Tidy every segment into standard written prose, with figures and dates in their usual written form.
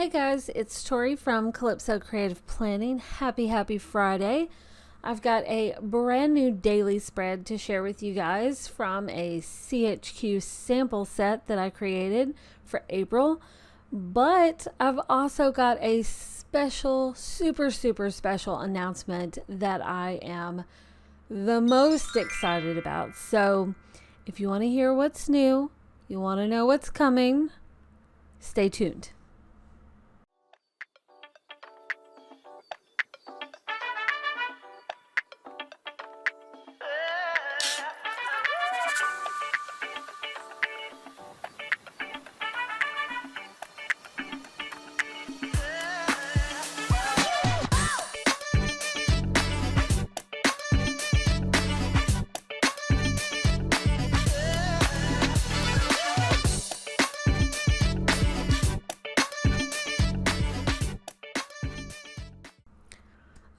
Hey guys, it's Tori from Calypso Creative Planning. Happy Friday. I've got a brand new daily spread to share with you guys from a CHQ sample set that I created for April. But I've also got a special, super special announcement that I am the most excited about. So if you want to hear what's new, you want to know what's coming, stay tuned.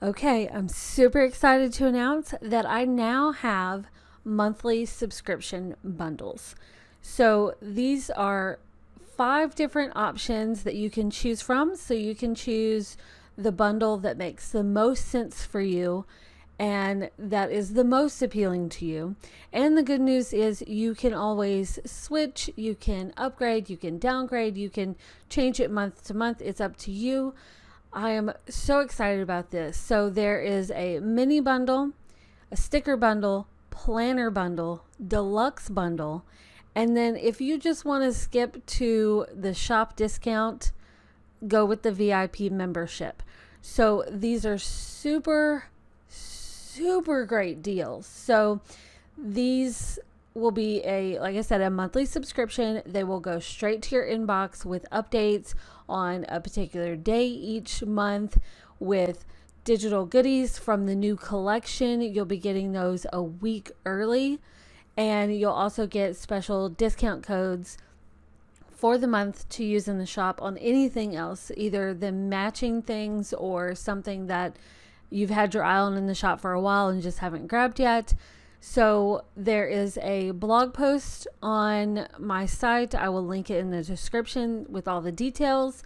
Okay, I'm super excited to announce that I now have monthly subscription bundles. So these are 5 different options that you can choose from. So you can choose the bundle that makes the most sense for you and that is the most appealing to you. And the good news is you can always switch, you can upgrade, you can downgrade, you can change it month to month. It's up to you. I am so excited about this. So there is a mini bundle, a sticker bundle, planner bundle, deluxe bundle, and then if you just want to skip to the shop discount, go with the VIP membership. So these are super great deals. So these will be like I said, a monthly subscription. They will go straight to your inbox with updates on a particular day each month with digital goodies from the new collection. You'll be getting those a week early, and you'll also get special discount codes for the month to use in the shop on anything else, either the matching things or something that you've had your eye on in the shop for a while and just haven't grabbed yet. So there is a blog post on my site. I will link it in the description with all the details.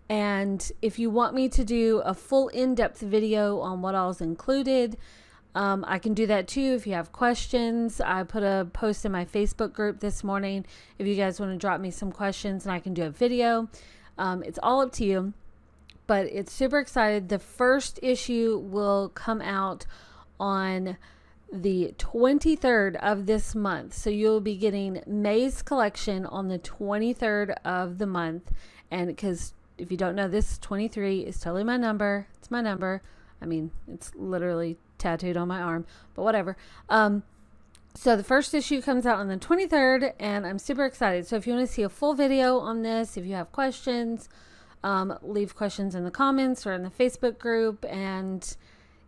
And if you want me to do a full in-depth video on what all is included, I can do that too if you have questions. I put a post in my Facebook group this morning if you guys want to drop me some questions, and I can do a video. It's all up to you, but it's super excited. The first issue will come out on the 23rd of this month. So you'll be getting May's collection on the 23rd of the month. And because if you don't know, this 23 is totally my number. It's my number. I mean, it's literally tattooed on my arm, but whatever. So the first issue comes out on the 23rd, and I'm super excited. So if you want to see a full video on this, if you have questions, leave questions in the comments or in the Facebook group. And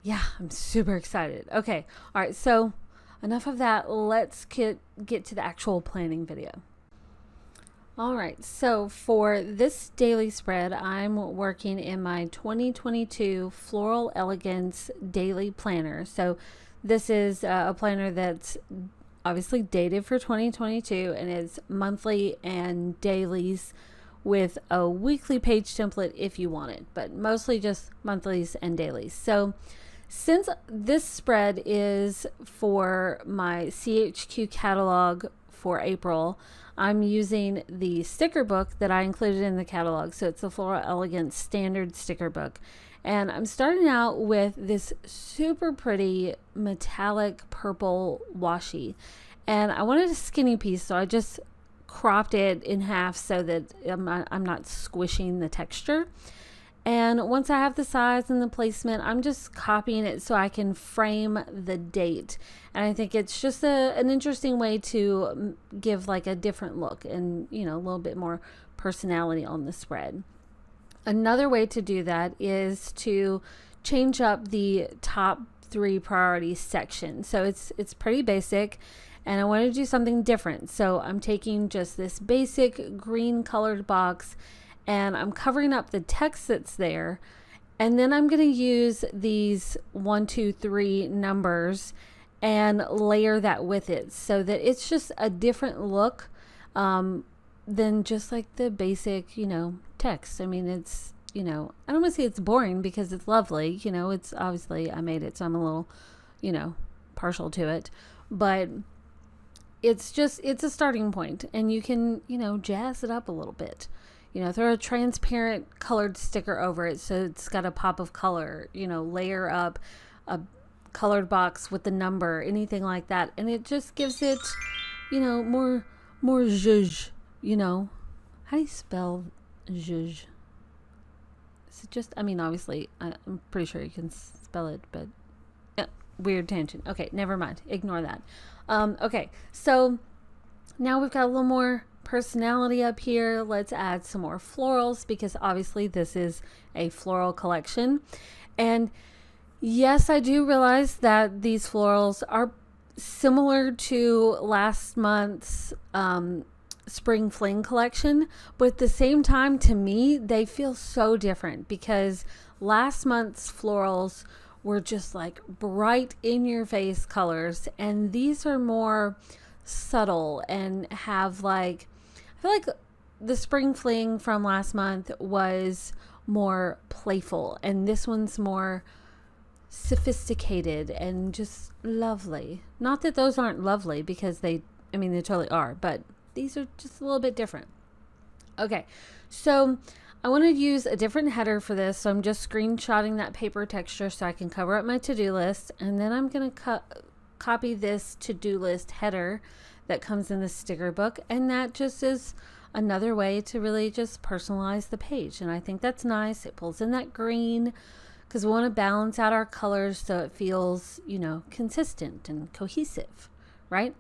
yeah, I'm super excited. Okay. All right. So enough of that. Let's get to the actual planning video. All right. So for this daily spread, I'm working in my 2022 Floral Elegance daily planner. So this is a planner that's obviously dated for 2022 and it's monthly and dailies with a weekly page template if you want it, but mostly just monthlies and dailies. So since this spread is for my CHQ catalog for April, I'm using the sticker book that I included in the catalog. So it's the Floral Elegance standard sticker book. And I'm starting out with this super pretty metallic purple washi. And I wanted a skinny piece, so I just cropped it in half so that I'm not squishing the texture. And once I have the size and the placement, I'm just copying it so I can frame the date. And I think it's just an interesting way to give like a different look and, you know, a little bit more personality on the spread. Another way to do that is to change up the top 3 priority section. So it's pretty basic, and I want to do something different. So I'm taking just this basic green colored box and I'm covering up the text that's there, and then I'm going to use these 1, 2, 3 numbers and layer that with it so that it's just a different look than just like the basic, you know, text. I mean, it's, I don't want to say it's boring because it's lovely. It's obviously, I made it, so I'm a little, partial to it. But it's a starting point, and you can, jazz it up a little bit. Throw a transparent colored sticker over it so it's got a pop of color, layer up a colored box with the number, anything like that. And it just gives it, more zhuzh, How do you spell zhuzh? Is it just, obviously, I'm pretty sure you can spell it, but weird tangent. Okay, never mind. Ignore that. Okay, so now we've got a little more personality up here. Let's add some more florals because obviously this is a floral collection. And yes, I do realize that these florals are similar to last month's Spring Fling collection, but at the same time, to me, they feel so different because last month's florals were just like bright in your face colors, and these are more subtle and have like, I feel like the Spring Fling from last month was more playful, and this one's more sophisticated and just lovely. Not that those aren't lovely, because they totally are, but these are just a little bit different. Okay, so I want to use a different header for this, so I'm just screenshotting that paper texture so I can cover up my to-do list, and then I'm going to copy this to-do list header that comes in the sticker book, and that just is another way to really just personalize the page, and I think that's nice. It pulls in that green because we want to balance out our colors so it feels, consistent and cohesive, right?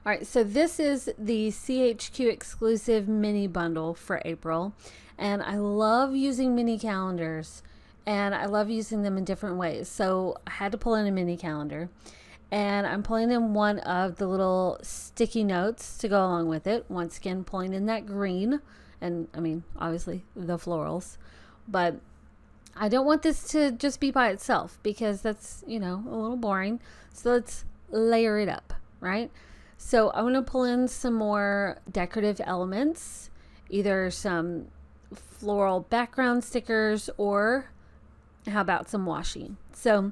All right, so this is the CHQ exclusive mini bundle for April, and I love using mini calendars, and I love using them in different ways. So I had to pull in a mini calendar, and I'm pulling in one of the little sticky notes to go along with it. Once again, pulling in that green, and obviously the florals, but I don't want this to just be by itself because that's, a little boring. So let's layer it up, right? So I want to pull in some more decorative elements, either some floral background stickers or how about some washi. So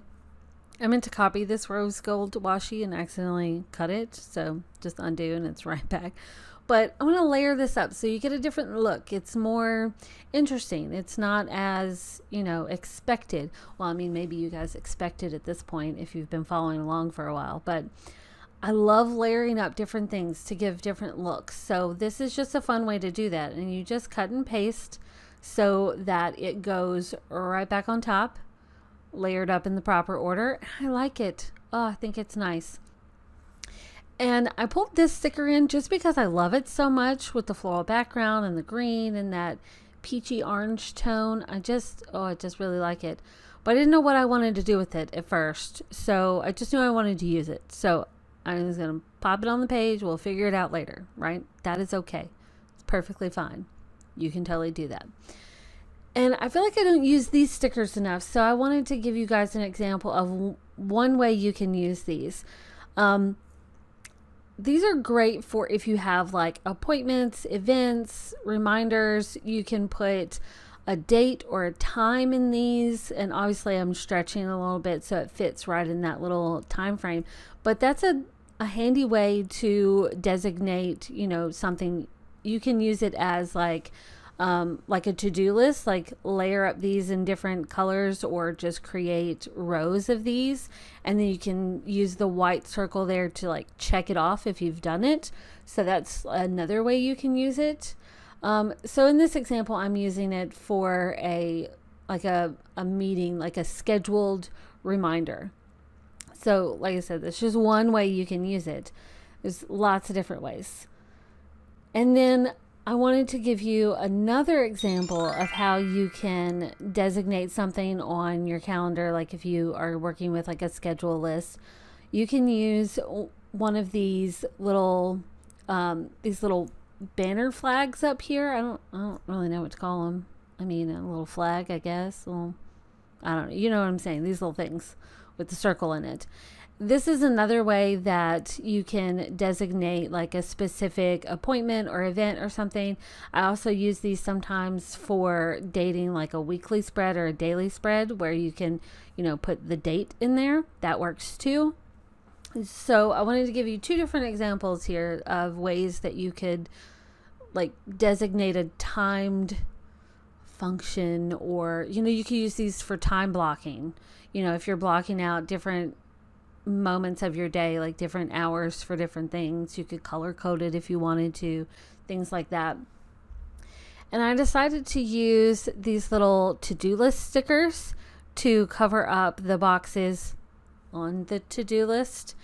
I meant to copy this rose gold washi and accidentally cut it. So just undo and it's right back. But I want to layer this up so you get a different look. It's more interesting. It's not as, expected. Well, maybe you guys expect it at this point if you've been following along for a while. But I love layering up different things to give different looks. So this is just a fun way to do that. And you just cut and paste so that it goes right back on top, layered up in the proper order. I like it. Oh, I think it's nice. And I pulled this sticker in just because I love it so much with the floral background and the green and that peachy orange tone. I just really like it. But I didn't know what I wanted to do with it at first. So I just knew I wanted to use it. So I was going to pop it on the page. We'll figure it out later, right? That is okay. It's perfectly fine. You can totally do that. And I feel like I don't use these stickers enough. So I wanted to give you guys an example of one way you can use these. These are great for if you have like appointments, events, reminders. You can put a date or a time in these, and obviously I'm stretching a little bit so it fits right in that little time frame. But that's a handy way to designate, something. You can use it as like a to-do list, like layer up these in different colors or just create rows of these, and then you can use the white circle there to like check it off if you've done it. So that's another way you can use it. So in this example, I'm using it for a meeting, like a scheduled reminder. So like I said, that's just one way you can use it. There's lots of different ways. And then I wanted to give you another example of how you can designate something on your calendar. Like if you are working with like a schedule list, you can use one of these little banner flags up here. I don't really know what to call them. A little flag, I guess. I don't know. You know what I'm saying? These little things with the circle in it. this is another way that you can designate like a specific appointment or event or something. I also use these sometimes for dating, like a weekly spread or a daily spread where you can, put the date in there. That works too. So I wanted to give you 2 different examples here of ways that you could like designate a timed function, or, you could use these for time blocking. If you're blocking out different moments of your day, like different hours for different things, you could color code it if you wanted to, things like that. And I decided to use these little to-do list stickers to cover up the boxes on the to-do list.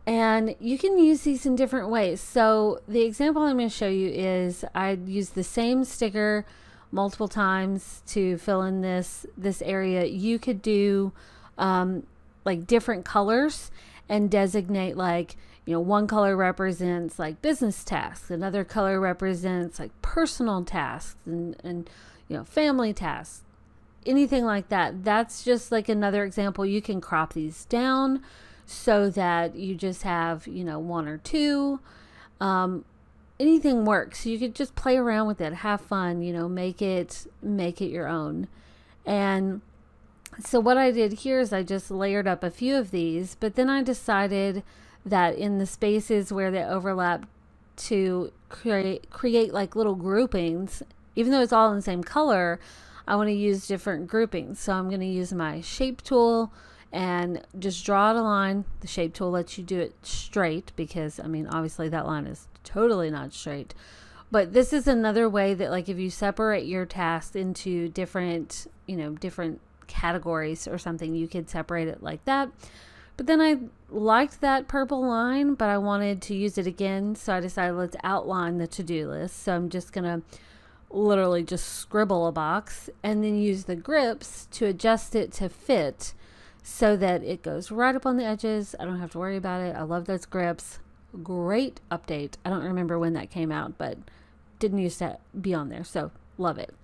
And you can use these in different ways. So the example I'm going to show you is I use the same sticker multiple times to fill in this area. You could do like different colors and designate, like, one color represents like business tasks, another color represents like personal tasks, and family tasks, anything like that. That's just like another example. You can crop these down so that you just have 1 or 2. Anything works. You could just play around with it, have fun, make it your own. And so what I did here is I just layered up a few of these, but then I decided that in the spaces where they overlap, to create like little groupings. Even though it's all in the same color, I want to use different groupings. So I'm going to use my shape tool and just draw out a line. The shape tool lets you do it straight because, obviously that line is totally not straight. But this is another way that, like, if you separate your tasks into different categories or something, you could separate it like that. But then I liked that purple line, but I wanted to use it again, so I decided let's outline the to-do list. So I'm just gonna literally just scribble a box and then use the grips to adjust it to fit so that it goes right up on the edges. I don't have to worry about it. I love those grips. Great update. I don't remember when that came out, but didn't used to be on there, so love it.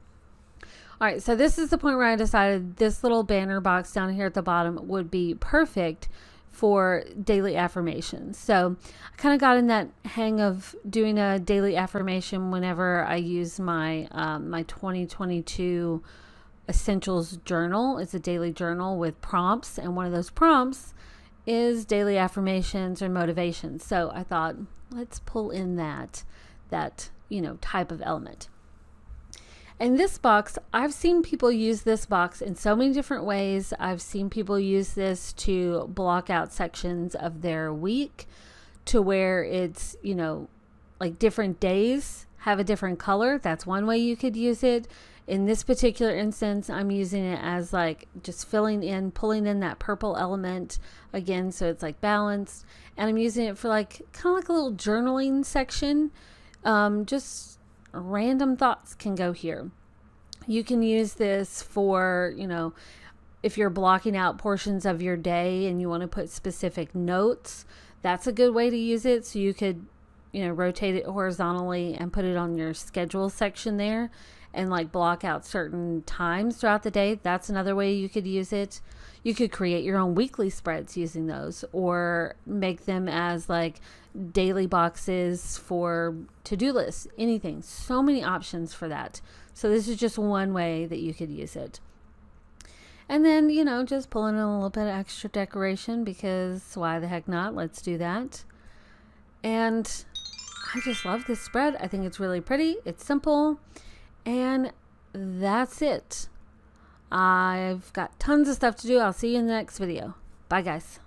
All right, so this is the point where I decided this little banner box down here at the bottom would be perfect for daily affirmations. So I kind of got in that hang of doing a daily affirmation whenever I use my my 2022 Essentials journal. It's a daily journal with prompts, and one of those prompts is daily affirmations or motivations. So I thought, let's pull in that type of element. And this box, I've seen people use this box in so many different ways. I've seen people use this to block out sections of their week to where it's, like different days have a different color. That's one way you could use it. In this particular instance, I'm using it as like just pulling in that purple element again, so it's like balanced. And I'm using it for like kind of like a little journaling section. Just random thoughts can go here. You can use this for, if you're blocking out portions of your day and you want to put specific notes, that's a good way to use it. So you could, rotate it horizontally and put it on your schedule section there and like block out certain times throughout the day. That's another way you could use it. You could create your own weekly spreads using those, or make them as like daily boxes for to-do lists, anything. So many options for that. So this is just one way that you could use it. And then, just pulling in a little bit of extra decoration, because why the heck not? Let's do that. And I just love this spread. I think it's really pretty. It's simple. And that's it. I've got tons of stuff to do. I'll see you in the next video. Bye, guys.